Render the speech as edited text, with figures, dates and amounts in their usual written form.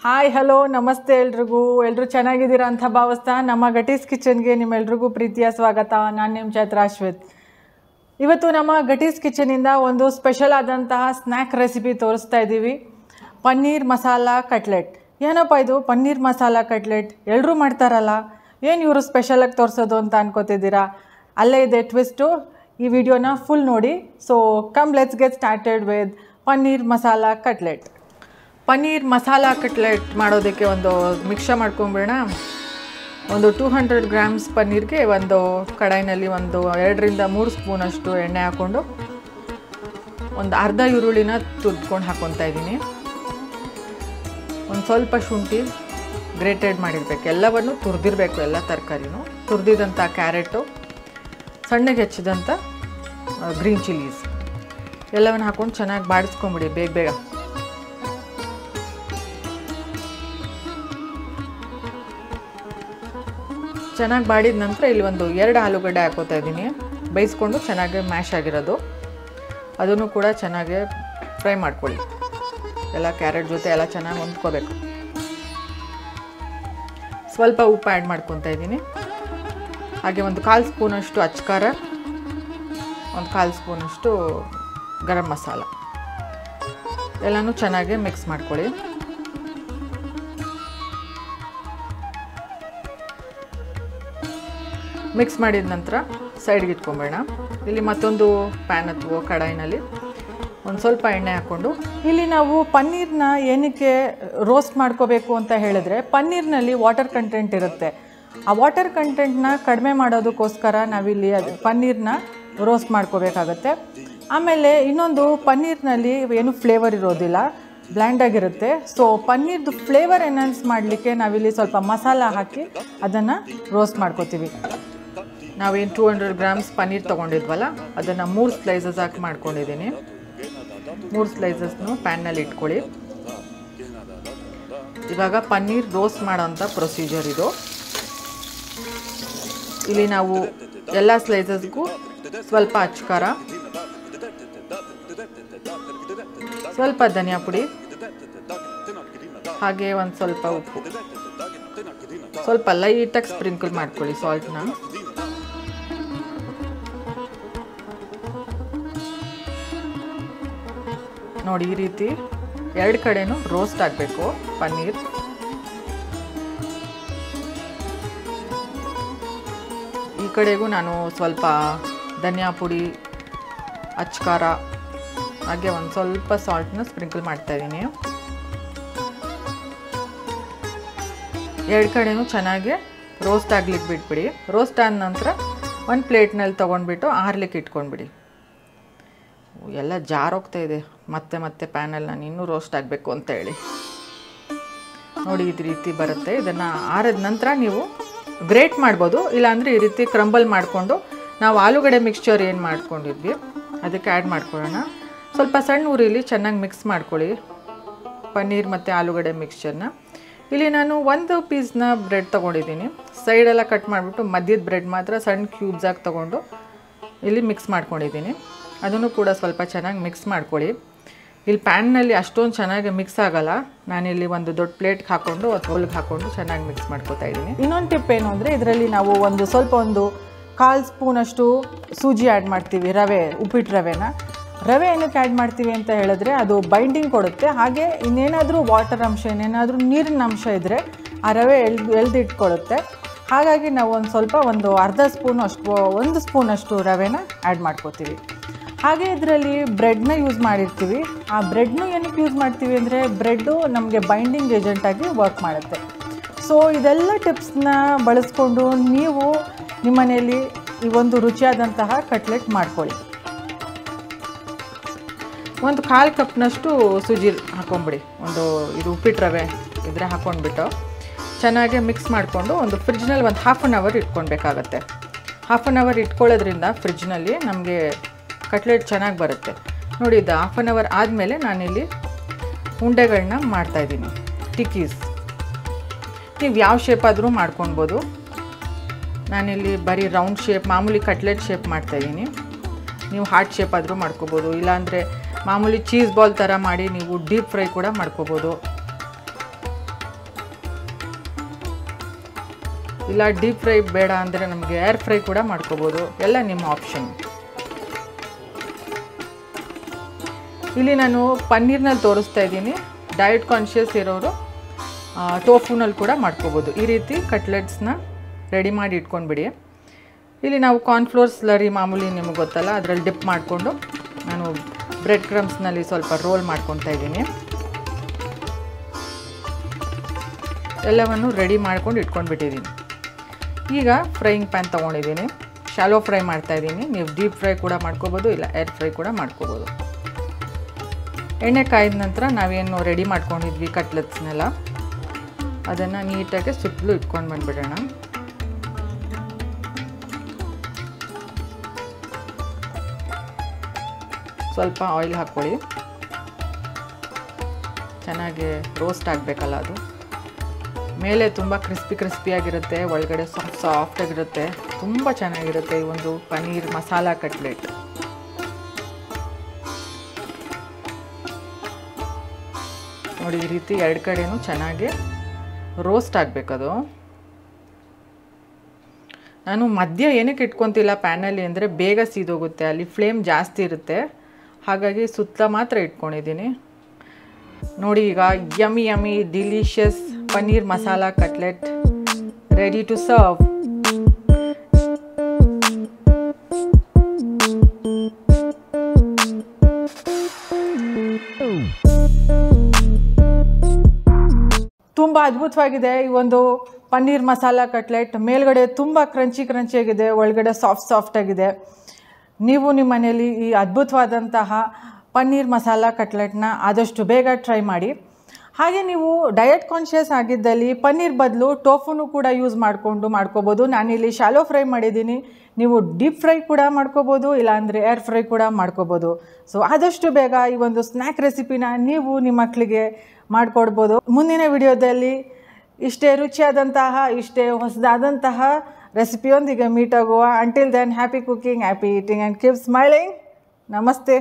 Hi hello ನಮಸ್ತೆ ಎಲ್ಲರೂ ಚೆನ್ನಾಗಿದ್ದೀರಾ ಅಂತ ಭಾವಿಸ್ತಾ ನಮ್ಮ ಗಟೀಸ್ ಕಿಚನ್ಗೆ ನಿಮ್ಮೆಲ್ರಿಗೂ ಪ್ರೀತಿಯ ಸ್ವಾಗತ. ನಾನು ನಿಮ್ಮ ಚೈತ್ರ ಅಶ್ವಿತ್. ಇವತ್ತು ನಮ್ಮ ಗಟೀಸ್ ಕಿಚನಿಂದ ಒಂದು ಸ್ಪೆಷಲ್ ಆದಂತಹ ಸ್ನ್ಯಾಕ್ ರೆಸಿಪಿ ತೋರಿಸ್ತಾ ಇದ್ದೀವಿ. ಪನ್ನೀರ್ ಮಸಾಲ ಕಟ್ಲೆಟ್. ಏನಪ್ಪ ಇದು ಪನ್ನೀರ್ ಮಸಾಲ ಕಟ್ಲೆಟ್? ಎಲ್ಲರೂ ಮಾಡ್ತಾರಲ್ಲ, ಏನು ಇವರು ಸ್ಪೆಷಲಾಗಿ ತೋರಿಸೋದು ಅಂತ ಅನ್ಕೋತಿದ್ದೀರಾ? ಅಲ್ಲೇ ಇದೆ ಟ್ವಿಸ್ಟು. ಈ ವಿಡಿಯೋನ ಫುಲ್ ನೋಡಿ. So come let's get started with paneer masala cutlet. Paneer masala cutlet ಮಾಡೋದಕ್ಕೆ ಒಂದು ಮಿಕ್ಸರ್ ಮಾಡ್ಕೊಂಬಿಡೋಣ. ಒಂದು 200 ಗ್ರಾಮ್ಸ್ ಪನ್ನೀರ್ಗೆ ಒಂದು ಕಡಾಯಿನಲ್ಲಿ ಒಂದು 2 ರಿಂದ 3 ಸ್ಪೂನಷ್ಟು ಎಣ್ಣೆ ಹಾಕ್ಕೊಂಡು ಒಂದು ಅರ್ಧ ಈರುಳ್ಳಿನ ತುರ್ದ್ಕೊಂಡು ಹಾಕ್ಕೊತಾ ಇದ್ದೀನಿ. ಒಂದು ಸ್ವಲ್ಪ ಶುಂಠಿ ಗ್ರೇಟೆಡ್ ಮಾಡಿರಬೇಕು, ಎಲ್ಲವನ್ನು ತುರಿದಿರಬೇಕು, ಎಲ್ಲ ತರಕಾರಿನೂ ತುರಿದಿದಂಥ ಕ್ಯಾರೆಟು, ಸಣ್ಣಗೆ ಹೆಚ್ಚಿದಂಥ ಗ್ರೀನ್ ಚಿಲ್ಲೀಸ್ ಎಲ್ಲವನ್ನು ಹಾಕ್ಕೊಂಡು ಚೆನ್ನಾಗಿ ಬಾಡಿಸ್ಕೊಂಬಿಡಿ ಬೇಗ. ಚೆನ್ನಾಗಿ ಬಾಡಿದ ನಂತರ ಇಲ್ಲಿ ಒಂದು 2 ಆಲೂಗಡ್ಡೆ ಹಾಕೋತಾ ಇದ್ದೀನಿ, ಬೇಯಿಸ್ಕೊಂಡು ಚೆನ್ನಾಗಿ ಮ್ಯಾಶ್ ಆಗಿರೋದು. ಅದನ್ನು ಕೂಡ ಚೆನ್ನಾಗಿ ಫ್ರೈ ಮಾಡ್ಕೊಳ್ಳಿ. ಎಲ್ಲ ಕ್ಯಾರೆಟ್ ಜೊತೆ ಎಲ್ಲ ಚೆನ್ನಾಗಿ ಹೊಂದ್ಕೋಬೇಕು. ಸ್ವಲ್ಪ ಉಪ್ಪು ಆ್ಯಡ್ ಮಾಡ್ಕೊತಾ ಇದ್ದೀನಿ. ಹಾಗೆ ಒಂದು 1/4 ಸ್ಪೂನಷ್ಟು ಅಚ್ಕಾರ, ಒಂದು 1/4 ಸ್ಪೂನಷ್ಟು ಗರಂ ಮಸಾಲ ಎಲ್ಲನೂ ಚೆನ್ನಾಗಿ ಮಿಕ್ಸ್ ಮಾಡ್ಕೊಳ್ಳಿ. ಮಿಕ್ಸ್ ಮಾಡಿದ ನಂತರ ಸೈಡ್ಗೆ ಇಟ್ಕೊಂಬೇಡ. ಇಲ್ಲಿ ಮತ್ತೊಂದು ಪ್ಯಾನ್ ಅಥವಾ ಕಡಾಯಿನಲ್ಲಿ ಒಂದು ಸ್ವಲ್ಪ ಎಣ್ಣೆ ಹಾಕ್ಕೊಂಡು, ಇಲ್ಲಿ ನಾವು ಪನ್ನೀರ್ನ ಏನಕ್ಕೆ ರೋಸ್ಟ್ ಮಾಡ್ಕೋಬೇಕು ಅಂತ ಹೇಳಿದ್ರೆ, ಪನ್ನೀರ್ನಲ್ಲಿ ವಾಟರ್ ಕಂಟೆಂಟ್ ಇರುತ್ತೆ. ಆ ವಾಟರ್ ಕಂಟೆಂಟ್ನ ಕಡಿಮೆ ಮಾಡೋದಕ್ಕೋಸ್ಕರ ನಾವಿಲ್ಲಿ ಪನ್ನೀರ್ನ ರೋಸ್ಟ್ ಮಾಡ್ಕೋಬೇಕಾಗತ್ತೆ. ಆಮೇಲೆ ಇನ್ನೊಂದು, ಪನ್ನೀರ್ನಲ್ಲಿ ಏನು ಫ್ಲೇವರ್ ಇರೋದಿಲ್ಲ, ಬ್ಲ್ಯಾಂಡಾಗಿರುತ್ತೆ. ಸೊ ಪನ್ನೀರ್ದು ಫ್ಲೇವರ್ ಎನ್ಹಾನ್ಸ್ ಮಾಡಲಿಕ್ಕೆ ನಾವಿಲ್ಲಿ ಸ್ವಲ್ಪ ಮಸಾಲ ಹಾಕಿ ಅದನ್ನು ರೋಸ್ಟ್ ಮಾಡ್ಕೋತೀವಿ. ನಾವೇನು 200 ಗ್ರಾಮ್ಸ್ ಪನ್ನೀರ್ ತೊಗೊಂಡಿದ್ವಲ್ಲ, ಅದನ್ನು 3 ಸ್ಲೈಸಸ್ ಹಾಕಿ ಮಾಡ್ಕೊಂಡಿದ್ದೀನಿ. 3 ಸ್ಲೈಸಸ್ನು ಪ್ಯಾನ್ನಲ್ಲಿ ಇಟ್ಕೊಳ್ಳಿ. ಇವಾಗ ಪನ್ನೀರ್ ರೋಸ್ಟ್ ಮಾಡೋಂಥ ಪ್ರೊಸೀಜರ್ ಇದು. ಇಲ್ಲಿ ನಾವು ಎಲ್ಲ ಸ್ಲೈಸಸ್ಗೂ ಸ್ವಲ್ಪ ಅಚ್ಕಾರ, ಸ್ವಲ್ಪ ಧನಿಯಾ ಪುಡಿ, ಹಾಗೆ ಒಂದು ಸ್ವಲ್ಪ ಉಪ್ಪು, ಸ್ವಲ್ಪ ಲೈಟಾಗಿ ಸ್ಪ್ರಿಂಕಲ್ ಮಾಡ್ಕೊಳ್ಳಿ ಸಾಲ್ಟ್ನ. ನೋಡಿ, ಈ ರೀತಿ 2 ಕಡೆನೂ ರೋಸ್ಟ್ ಆಗಬೇಕು ಪನ್ನೀರ್. ಈ ಕಡೆಗೂ ನಾನು ಸ್ವಲ್ಪ ಧನಿಯಾ ಪುಡಿ, ಅಚ್ಕಾರ, ಹಾಗೆ ಒಂದು ಸ್ವಲ್ಪ ಸಾಲ್ಟ್ನ ಸ್ಪ್ರಿಂಕಲ್ ಮಾಡ್ತಾಯಿದ್ದೀನಿ. 2 ಕಡೆನೂ ಚೆನ್ನಾಗಿ ರೋಸ್ಟ್ ಆಗ್ಲಿಕ್ಕೆ ಬಿಟ್ಬಿಡಿ. ರೋಸ್ಟ್ ಆದ ನಂತರ ಒಂದು ಪ್ಲೇಟ್ನಲ್ಲಿ ತೊಗೊಂಡ್ಬಿಟ್ಟು ಆರ್ಲಿಕ್ಕೆ ಇಟ್ಕೊಂಡ್ಬಿಡಿ. ಎಲ್ಲ ಜಾರೋಗ್ತಾ ಇದೆ ಮತ್ತೆ ಪ್ಯಾನಲ್ಲಿ ನಾನು ಇನ್ನೂ ರೋಸ್ಟ್ ಆಗಬೇಕು ಅಂತ ಹೇಳಿ. ನೋಡಿ, ಈ ರೀತಿ ಬರುತ್ತೆ. ಇದನ್ನು ಆರಿದ ನಂತರ ನೀವು ಗ್ರೇಟ್ ಮಾಡ್ಬೋದು, ಇಲ್ಲಾಂದರೆ ಈ ರೀತಿ ಕ್ರಂಬಲ್ ಮಾಡಿಕೊಂಡು ನಾವು ಆಲೂಗಡ್ಡೆ ಮಿಕ್ಸ್ಚರ್ ಏನು ಮಾಡ್ಕೊಂಡಿದ್ವಿ ಅದಕ್ಕೆ ಆ್ಯಡ್ ಮಾಡ್ಕೊಳ್ಳೋಣ. ಸ್ವಲ್ಪ ಸಣ್ಣ ಉರಿಲಿ ಚೆನ್ನಾಗಿ ಮಿಕ್ಸ್ ಮಾಡ್ಕೊಳ್ಳಿ ಪನ್ನೀರ್ ಮತ್ತು ಆಲೂಗಡ್ಡೆ ಮಿಕ್ಸ್ಚರ್ನ. ಇಲ್ಲಿ ನಾನು 1 ಪೀಸ್ನ ಬ್ರೆಡ್ ತೊಗೊಂಡಿದ್ದೀನಿ. ಸೈಡೆಲ್ಲ ಕಟ್ ಮಾಡಿಬಿಟ್ಟು ಮಧ್ಯದ ಬ್ರೆಡ್ ಮಾತ್ರ ಸಣ್ಣ ಕ್ಯೂಬ್ಸಾಗಿ ತೊಗೊಂಡು ಇಲ್ಲಿ ಮಿಕ್ಸ್ ಮಾಡ್ಕೊಂಡಿದ್ದೀನಿ. ಅದನ್ನು ಕೂಡ ಸ್ವಲ್ಪ ಚೆನ್ನಾಗಿ ಮಿಕ್ಸ್ ಮಾಡ್ಕೊಳ್ಳಿ. ಇಲ್ಲಿ ಪ್ಯಾನ್ನಲ್ಲಿ ಅಷ್ಟೊಂದು ಚೆನ್ನಾಗಿ ಮಿಕ್ಸ್ ಆಗಲ್ಲ. ನಾನಿಲ್ಲಿ ಒಂದು ದೊಡ್ಡ ಪ್ಲೇಟ್ಗೆ ಹಾಕ್ಕೊಂಡು ಬೌಲ್ಗೆ ಹಾಕ್ಕೊಂಡು ಚೆನ್ನಾಗಿ ಮಿಕ್ಸ್ ಮಾಡ್ಕೊತಾ ಇದ್ದೀನಿ. ಇನ್ನೊಂದು ಟಿಪ್ ಏನು ಅಂದರೆ, ಇದರಲ್ಲಿ ನಾವು ಒಂದು 1/4 ಸ್ಪೂನಷ್ಟು ಸೂಜಿ ಆ್ಯಡ್ ಮಾಡ್ತೀವಿ, ಉಪ್ಪಿಟ್ಟು ರವೆ ಏನಕ್ಕೆ ಆ್ಯಡ್ ಮಾಡ್ತೀವಿ ಅಂತ ಹೇಳಿದ್ರೆ, ಅದು ಬೈಂಡಿಂಗ್ ಕೊಡುತ್ತೆ. ಹಾಗೆ ಇನ್ನೇನಾದರೂ ವಾಟರ್ ಅಂಶ, ಇನ್ನೇನಾದರೂ ನೀರಿನ ಅಂಶ ಇದ್ದರೆ ಆ ರವೆ ಎಳ್ದಿಟ್ಕೊಳ್ಳುತ್ತೆ. ಹಾಗಾಗಿ ನಾವು ಒಂದು ಅರ್ಧ ಸ್ಪೂನಷ್ಟು 1 ಸ್ಪೂನಷ್ಟು ರವೆನ ಆ್ಯಡ್ ಮಾಡ್ಕೋತೀವಿ. ಹಾಗೆ ಇದರಲ್ಲಿ ಬ್ರೆಡ್ನ ಯೂಸ್ ಮಾಡಿರ್ತೀವಿ. ಆ ಬ್ರೆಡ್ನು ಏನಕ್ಕೆ ಯೂಸ್ ಮಾಡ್ತೀವಿ ಅಂದರೆ, ಬ್ರೆಡ್ಡು ನಮಗೆ ಬೈಂಡಿಂಗ್ ಏಜೆಂಟಾಗಿ ವರ್ಕ್ ಮಾಡುತ್ತೆ. ಸೊ ಇದೆಲ್ಲ ಟಿಪ್ಸ್ನ ಬಳಸ್ಕೊಂಡು ನೀವು ನಿಮ್ಮ ಮನೆಯಲ್ಲಿ ಈ ಒಂದು ರುಚಿಯಾದಂತಹ ಕಟ್ಲೆಟ್ ಮಾಡ್ಕೊಳ್ಳಿ. ಒಂದು 1/4 ಕಪ್ನಷ್ಟು ಸೂಜಿ ಹಾಕೊಂಬಿಡಿ. ಇದು ಉಪ್ಪಿಟ್ಟು ರವೆ ಇದ್ರೆ ಹಾಕ್ಕೊಂಡ್ಬಿಟ್ಟು ಚೆನ್ನಾಗಿ ಮಿಕ್ಸ್ ಮಾಡಿಕೊಂಡು ಒಂದು ಫ್ರಿಜ್ನಲ್ಲಿ ಒಂದು 1/2 ಅವರ್ ಇಟ್ಕೊಳ್ಬೇಕಾಗತ್ತೆ. 1/2 ಅವರ್ ಇಟ್ಕೊಳ್ಳೋದ್ರಿಂದ ಫ್ರಿಜ್ನಲ್ಲಿ ನಮಗೆ ಕಟ್ಲೆಟ್ ಚೆನ್ನಾಗಿ ಬರುತ್ತೆ. ನೋಡಿ, ಇದು 1/2 ಅವರ್ ಆದಮೇಲೆ ನಾನಿಲ್ಲಿ ಉಂಡೆಗಳನ್ನ ಮಾಡ್ತಾಯಿದ್ದೀನಿ, ಟಿಕ್ಕೀಸ್. ನೀವು ಯಾವ ಶೇಪ್ ಆದರೂ ಮಾಡ್ಕೊಳ್ಬೋದು. ನಾನಿಲ್ಲಿ ಬರೀ ರೌಂಡ್ ಶೇಪ್, ಮಾಮೂಲಿ ಕಟ್ಲೆಟ್ ಶೇಪ್ ಮಾಡ್ತಾಯಿದ್ದೀನಿ. ನೀವು ಹಾರ್ಟ್ ಶೇಪ್ ಆದರೂ ಮಾಡ್ಕೋಬೋದು, ಇಲ್ಲಾಂದರೆ ಮಾಮೂಲಿ ಚೀಸ್ ಬಾಲ್ ಥರ ಮಾಡಿ ನೀವು ಡೀಪ್ ಫ್ರೈ ಕೂಡ ಮಾಡ್ಕೋಬೋದು. ಇಲ್ಲ ಡೀಪ್ ಫ್ರೈ ಬೇಡ ಅಂದರೆ ನಮಗೆ ಏರ್ ಫ್ರೈ ಕೂಡ ಮಾಡ್ಕೋಬೋದು, ಎಲ್ಲ ನಿಮ್ಮ ಆಪ್ಷನ್. ಇಲ್ಲಿ ನಾನು ಪನ್ನೀರ್ನಲ್ಲಿ ತೋರಿಸ್ತಾ ಇದ್ದೀನಿ. ಡಯಟ್ ಕಾನ್ಷಿಯಸ್ ಇರೋರು ಟೋಫುನಲ್ಲಿ ಕೂಡ ಮಾಡ್ಕೋಬೋದು. ಈ ರೀತಿ ಕಟ್ಲೆಟ್ಸ್ನ ರೆಡಿ ಮಾಡಿ ಇಟ್ಕೊಂಡ್ಬಿಡಿ. ಇಲ್ಲಿ ನಾವು ಕಾರ್ನ್ಫ್ಲೋರ್ ಸ್ಲರಿ ಮಾಮೂಲಿ ನಿಮಗೆ ಗೊತ್ತಲ್ಲ, ಅದರಲ್ಲಿ ಡಿಪ್ ಮಾಡಿಕೊಂಡು ನಾನು ಬ್ರೆಡ್ ಕ್ರಮ್ಸ್ನಲ್ಲಿ ಸ್ವಲ್ಪ ರೋಲ್ ಮಾಡ್ಕೊತಾ ಇದ್ದೀನಿ. ಎಲ್ಲವನ್ನು ರೆಡಿ ಮಾಡ್ಕೊಂಡು ಇಟ್ಕೊಂಡ್ಬಿಟ್ಟಿದ್ದೀನಿ. ಈಗ ಫ್ರೈಯಿಂಗ್ ಪ್ಯಾನ್ ತೊಗೊಂಡಿದ್ದೀನಿ, ಶಾಲೋ ಫ್ರೈ ಮಾಡ್ತಾಯಿದ್ದೀನಿ. ನೀವು ಡೀಪ್ ಫ್ರೈ ಕೂಡ ಮಾಡ್ಕೋಬೋದು, ಇಲ್ಲ ಏರ್ ಫ್ರೈ ಕೂಡ ಮಾಡ್ಕೋಬೋದು. ಎಣ್ಣೆ ಕಾಯ್ದ ನಂತರ ನಾವೇನು ರೆಡಿ ಮಾಡ್ಕೊಂಡಿದ್ವಿ ಕಟ್ಲೆಟ್ಸ್ನೆಲ್ಲ ಅದನ್ನು ನೀಟಾಗಿ ಸುತ್ತಲೂ ಇಟ್ಕೊಂಡು ಬಂದುಬಿಡೋಣ. ಸ್ವಲ್ಪ ಆಯಿಲ್ ಹಾಕ್ಕೊಳ್ಳಿ. ಚೆನ್ನಾಗಿ ರೋಸ್ಟ್ ಆಗಬೇಕಲ್ಲ ಅದು. ಮೇಲೆ ತುಂಬ ಕ್ರಿಸ್ಪಿಯಾಗಿರುತ್ತೆ, ಒಳಗಡೆ ಸಾಫ್ಟಾಗಿರುತ್ತೆ. ತುಂಬ ಚೆನ್ನಾಗಿರುತ್ತೆ ಈ ಒಂದು ಪನ್ನೀರ್ ಮಸಾಲ ಕಟ್ಲೆಟ್. ನೋಡಿ, ಈ ರೀತಿ ಎರಡು ಕಡೆಯೂ ಚೆನ್ನಾಗಿ ರೋಸ್ಟ್ ಆಗಬೇಕದು. ನಾನು ಮಧ್ಯ ಏನಕ್ಕೆ ಇಟ್ಕೊತಿಲ್ಲ ಪ್ಯಾನಲ್ಲಿ ಅಂದರೆ ಬೇಗ ಸೀದೋಗುತ್ತೆ, ಅಲ್ಲಿ ಫ್ಲೇಮ್ ಜಾಸ್ತಿ ಇರುತ್ತೆ. ಹಾಗಾಗಿ ಸುತ್ತ ಮಾತ್ರ ಇಟ್ಕೊಂಡಿದ್ದೀನಿ. ನೋಡಿ, ಈಗ yummy delicious paneer masala cutlet ready to serve. ತುಂಬ ಅದ್ಭುತವಾಗಿದೆ ಈ ಒಂದು ಪನ್ನೀರ್ ಮಸಾಲ ಕಟ್ಲೆಟ್. ಮೇಲ್ಗಡೆ ತುಂಬ ಕ್ರಂಚಿಯಾಗಿದೆ, ಒಳಗಡೆ ಸಾಫ್ಟಾಗಿದೆ. ನೀವು ನಿಮ್ಮ ಮನೆಯಲ್ಲಿ ಈ ಅದ್ಭುತವಾದಂತಹ ಪನ್ನೀರ್ ಮಸಾಲ ಕಟ್ಲೆಟ್ನ ಆದಷ್ಟು ಬೇಗ ಟ್ರೈ ಮಾಡಿ. ಹಾಗೆ ನೀವು ಡಯಟ್ ಕಾನ್ಷಿಯಸ್ ಆಗಿದ್ದಲ್ಲಿ ಪನ್ನೀರ್ ಬದಲು ಟೋಫುನು ಕೂಡ ಯೂಸ್ ಮಾಡ್ಕೋಬೋದು. ನಾನಿಲ್ಲಿ ಶಾಲೋ ಫ್ರೈ ಮಾಡಿದ್ದೀನಿ. ನೀವು ಡೀಪ್ ಫ್ರೈ ಕೂಡ ಮಾಡ್ಕೋಬೋದು, ಇಲ್ಲಾಂದರೆ ಏರ್ ಫ್ರೈ ಕೂಡ ಮಾಡ್ಕೋಬೋದು. ಸೊ ಆದಷ್ಟು ಬೇಗ ಈ ಒಂದು ಸ್ನ್ಯಾಕ್ ರೆಸಿಪಿನ ನೀವು ನಿಮ್ಮ ಮಕ್ಕಳಿಗೆ ಮಾಡಿಕೊಡ್ಬೋದು. ಮುಂದಿನ ವಿಡಿಯೋದಲ್ಲಿ ಇಷ್ಟೇ ರುಚಿಯಾದಂತಹ, ಇಷ್ಟೇ ಹೊಸದಾದಂತಹ ರೆಸಿಪಿಯೊಂದಿಗೆ ಮೀಟ್ ಆಗುವ. Until then, happy cooking, happy eating and keep smiling. ನಮಸ್ತೆ.